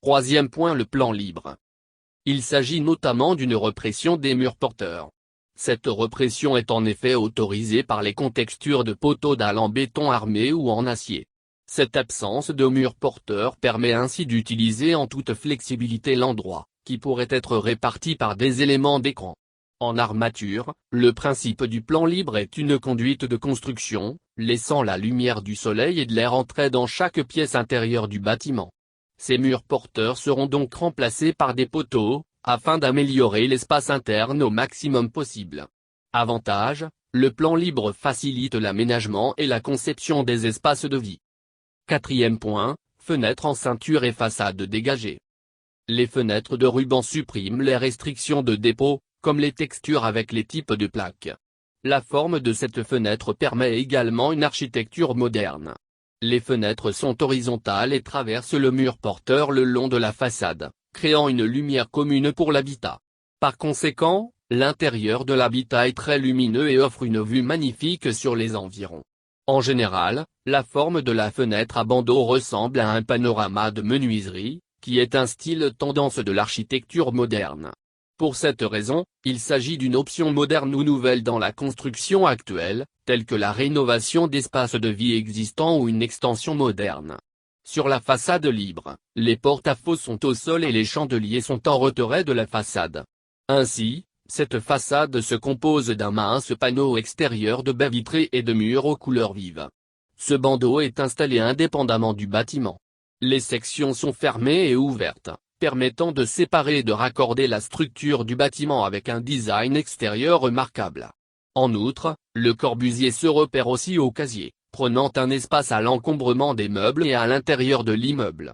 Troisième point, le plan libre. Il s'agit notamment d'une repression des murs porteurs. Cette repression est en effet autorisée par les contextures de poteaux dalles en béton armé ou en acier. Cette absence de murs porteurs permet ainsi d'utiliser en toute flexibilité l'endroit, qui pourrait être réparti par des éléments d'écran. En armature, le principe du plan libre est une conduite de construction, laissant la lumière du soleil et de l'air entrer dans chaque pièce intérieure du bâtiment. Ces murs porteurs seront donc remplacés par des poteaux, afin d'améliorer l'espace interne au maximum possible. Avantage, le plan libre facilite l'aménagement et la conception des espaces de vie. Quatrième point, fenêtres en ceinture et façades dégagées. Les fenêtres de ruban suppriment les restrictions de dépôt, comme les textures avec les types de plaques. La forme de cette fenêtre permet également une architecture moderne. Les fenêtres sont horizontales et traversent le mur porteur le long de la façade, créant une lumière commune pour l'habitat. Par conséquent, l'intérieur de l'habitat est très lumineux et offre une vue magnifique sur les environs. En général, la forme de la fenêtre à bandeaux ressemble à un panorama de menuiserie, qui est un style tendance de l'architecture moderne. Pour cette raison, il s'agit d'une option moderne ou nouvelle dans la construction actuelle, telle que la rénovation d'espaces de vie existants ou une extension moderne. Sur la façade libre, les porte-à-faux sont au sol et les chandeliers sont en retrait de la façade. Ainsi, cette façade se compose d'un mince panneau extérieur de baies vitrées et de murs aux couleurs vives. Ce bandeau est installé indépendamment du bâtiment. Les sections sont fermées et ouvertes, permettant de séparer et de raccorder la structure du bâtiment avec un design extérieur remarquable. En outre, le Corbusier se repère aussi au casier, prenant un espace à l'encombrement des meubles et à l'intérieur de l'immeuble.